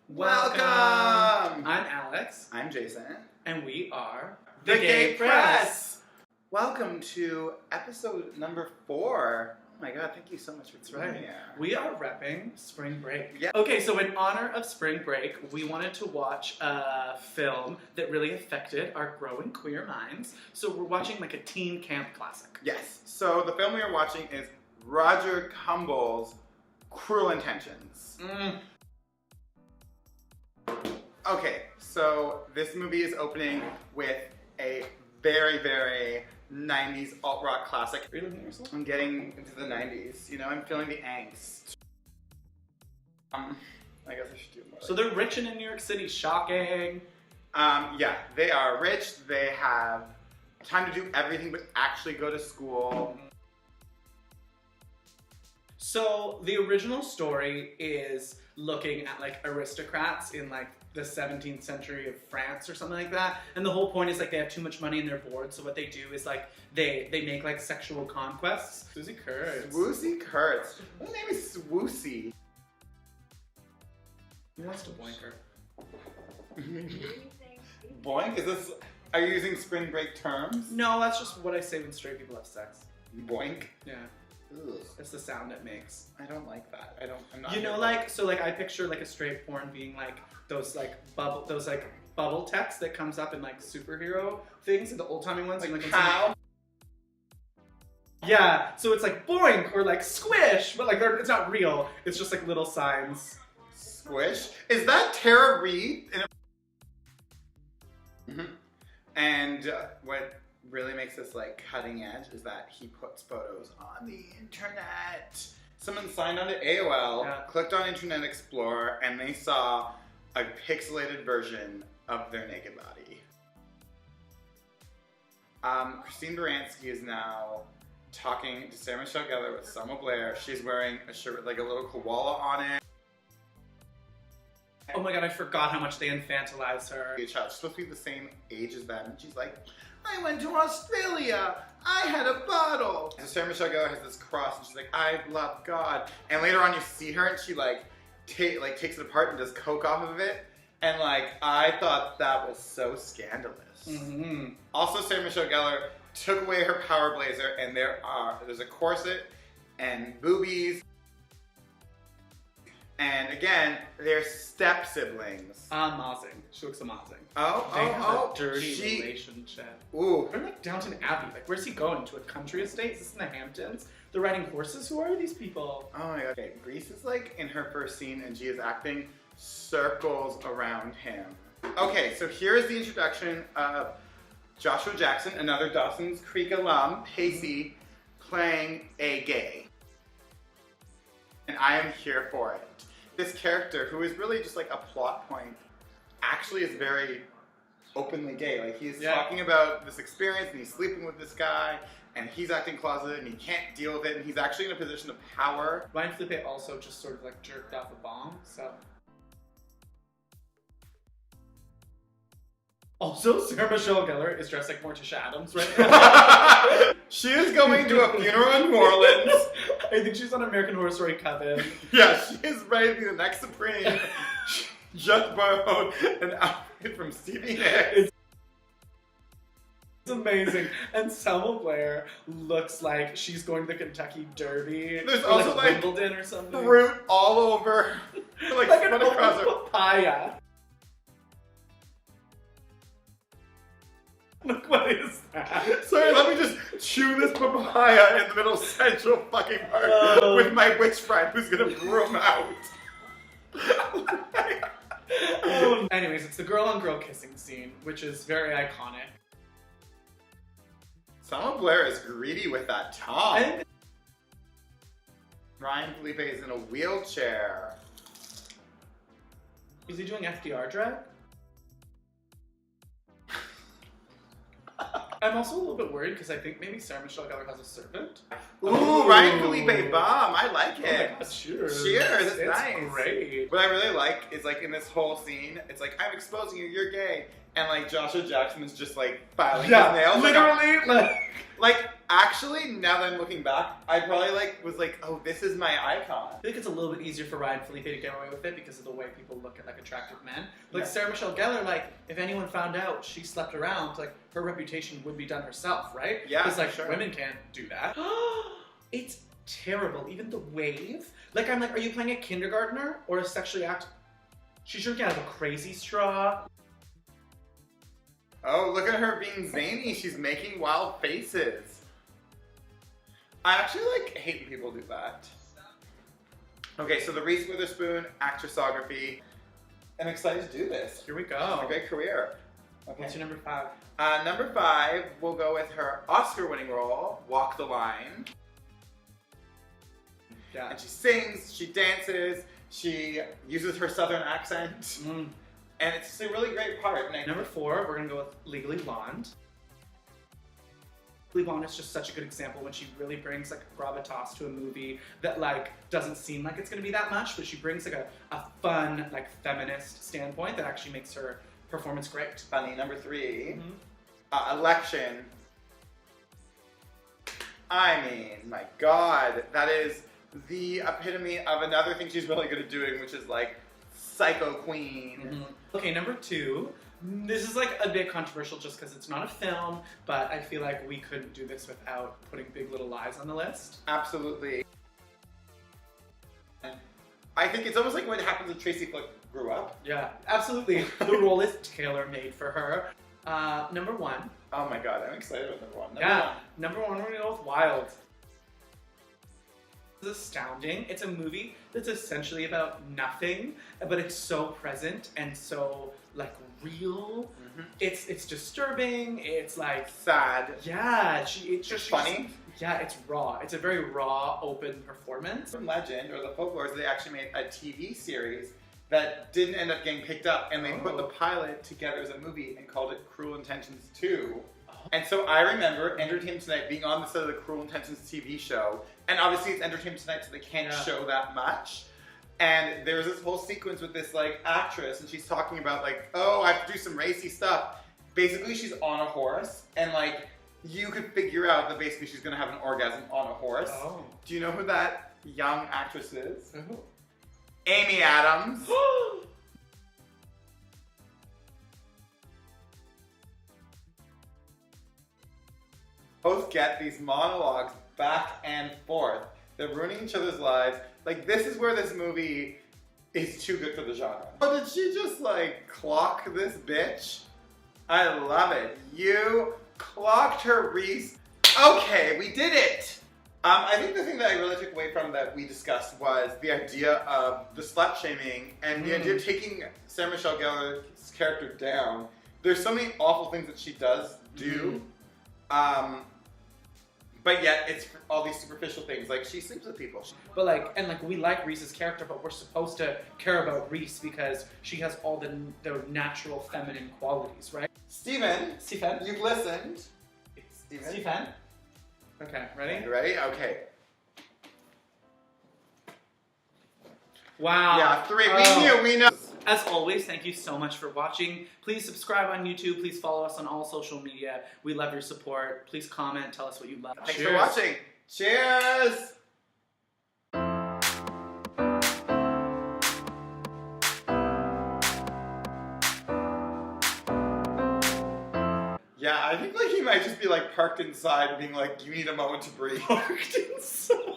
Welcome! I'm Alex. I'm Jason. And we are The Gay Press! Welcome to episode number 4. Oh my god, thank you so much for being here. We are repping spring break. Yeah. Okay, so in honor of spring break, we wanted to watch a film that really affected our growing queer minds. So we're watching like a teen camp classic. Yes. So the film we are watching is Roger Kumble's Cruel Intentions. Okay, so this movie is opening with a very, very 90s alt-rock classic. Are you looking at yourself? I'm getting into the 90s, you know, I'm feeling the angst. I guess I should do more. So they're rich and in New York City, shocking. Yeah, they are rich, they have time to do everything but actually go to school. So the original story is looking at like aristocrats in like the 17th century of France or something like that. And the whole point is like they have too much money and they're bored. So what they do is like they make like sexual conquests. Swoosie Kurtz. Swoosie Kurtz. Her name is Swoosie. Who wants to boink her? Boink? Is this, are you using spring break terms? No, that's just what I say when straight people have sex. Boink? Yeah. Ugh. It's the sound it makes. I don't like that. I'm not. You know, like, so like I picture like a straight porn being like those bubble text that comes up in like superhero things, the old timey ones. Like like how? Yeah, so it's like boink or like squish, but like it's not real. It's just like little signs. Squish? Is that Tara Reid? And what really makes this like cutting edge is that he puts photos on the internet. Someone signed on to AOL, clicked on Internet Explorer, and they saw a pixelated version of their naked body. Christine Baranski is now talking to Sarah Michelle Gellar with Selma Blair. She's wearing a shirt with like a little koala on it. Oh my god, I forgot how much they infantilize her. She's supposed to be the same age as them, and she's like, I went to Australia. I had a bottle. So Sarah Michelle Gellar has this cross, and she's like, I love God. And later on, you see her, and she like takes it apart and does coke off of it. And like, I thought that was so scandalous. Also, Sarah Michelle Gellar took away her power blazer, and there's a corset and boobies. And again, they're step siblings. Amazing. She looks amazing. They have a dirty relationship. Ooh. They're like Downton Abbey. Like, where's he going? To a country estate? Is this in the Hamptons? They're riding horses? Who are these people? Oh my god. Okay, Reese is like in her first scene and she is acting circles around him. Okay, so here is the introduction of Joshua Jackson, another Dawson's Creek alum, Pacey, playing a gay. And I am here for it. This character, who is really just like a plot point, actually is very openly gay. Like, he's talking about this experience, and he's sleeping with this guy, and he's acting closeted, and he can't deal with it, and he's actually in a position of power. Ryan Felipe also just sort of like jerked off a bomb, so. Also, Sarah Michelle Gellar is dressed like Morticia Adams right now. She is going to a funeral in New Orleans. I think she's on American Horror Story Coven. Yeah, she is ready to be the next Supreme. She just borrowed an outfit from Stevie Nicks. It's amazing. And Selma Blair looks like she's going to the Kentucky Derby. There's also like Wimbledon or something. Fruit all over. Like an open papaya. Look, what is that? Sorry, let me just chew this papaya in the middle central fucking part with my witch friend who's gonna broom out. Anyways, it's the girl on girl kissing scene, which is very iconic. Selma Blair is greedy with that tongue. Ryan Felipe is in a wheelchair. Is he doing FDR drag? I'm also a little bit worried because I think maybe Sarah Michelle Gellar has a serpent. Ooh, Ryan Felipe bomb. I like it. Oh my God, cheers. Cheers, it's nice. nice. Great. What I really like is like in this whole scene, it's like, I'm exposing you, you're gay. and like Joshua Jackson is just like filing his nails. Literally. Like, actually, now that I'm looking back, I probably like was like, oh, this is my icon. I think it's a little bit easier for Ryan Felipe to get away with it because of the way people look at like attractive men. Like Yeah. Sarah Michelle Gellar, like if anyone found out she slept around, like her reputation would be done herself, right? Yeah, because like sure. women can't do that. It's terrible. Even the wave. Like I'm like, are you playing a kindergartner or a sexually active? She's drinking out of a crazy straw. Oh, look at her being zany. She's making wild faces. I actually like hate when people do that. Okay, so the Reese Witherspoon actressography. I'm excited to do this. Here we A go. great career. Okay. What's your number 5? Number 5, we'll go with her Oscar-winning role, Walk the Line. Yeah. And she sings, she dances, she uses her southern accent. And it's just a really great part. And Number 4, we're gonna go with Legally Blonde. Legally Blonde is just such a good example when she really brings like gravitas to a movie that like doesn't seem like it's gonna be that much, but she brings like a fun, like feminist standpoint that actually makes her performance great. Funny. Number 3, Election. I mean, my God, that is the epitome of another thing she's really good at doing, which is like psycho queen. Okay, number 2. This is like a bit controversial just because it's not a film, but I feel like we couldn't do this without putting Big Little Lies on the list. Absolutely. I think it's almost like what happens when Tracy Flick grew up. Yeah, absolutely. The role is tailor-made for her. Number 1. Oh my God, I'm excited about number 1. Number one, we're gonna go with Wild. It's astounding. It's a movie that's essentially about nothing, but it's so present and so like real. It's disturbing. It's like Sad. yeah. It's just funny. Yeah, it's raw. It's a very raw, open performance. From legend or the folklore, they actually made a TV series that didn't end up getting picked up, and they put the pilot together as a movie and called it Cruel Intentions 2. And so I remember Entertainment Tonight being on the set of the Cruel Intentions TV show, and obviously it's Entertainment Tonight, so they can't show that much. And there's this whole sequence with this like actress, and she's talking about like, oh, I have to do some racy stuff. Basically, she's on a horse, and like you could figure out that basically she's gonna have an orgasm on a horse. Oh. Do you know who that young actress is? Amy Adams. Both get these monologues back and forth. They're ruining each other's lives. Like, this is where this movie is too good for the genre. Oh, did she just, like, clock this bitch? I love it. You clocked her, Reese. Okay, we did it! I think the thing that I really took away from that we discussed was the idea of the slut-shaming and the idea of taking Sarah Michelle Gellar's character down. There's so many awful things that she does do. But yet, it's all these superficial things. Like, she sleeps with people. But like, and like, we like Reese's character, but we're supposed to care about Reese because she has all the natural feminine qualities, right? Stephen, you've listened. Stephen? Okay, ready? You ready? Okay. Wow. Yeah, 3. We know. As always, thank you so much for watching. Please subscribe on YouTube. Please follow us on all social media. We love your support. Please comment. Tell us what you love. Thanks for watching. Cheers! Yeah, I think like he might just be like parked inside being like, you need a moment to breathe. Parked inside.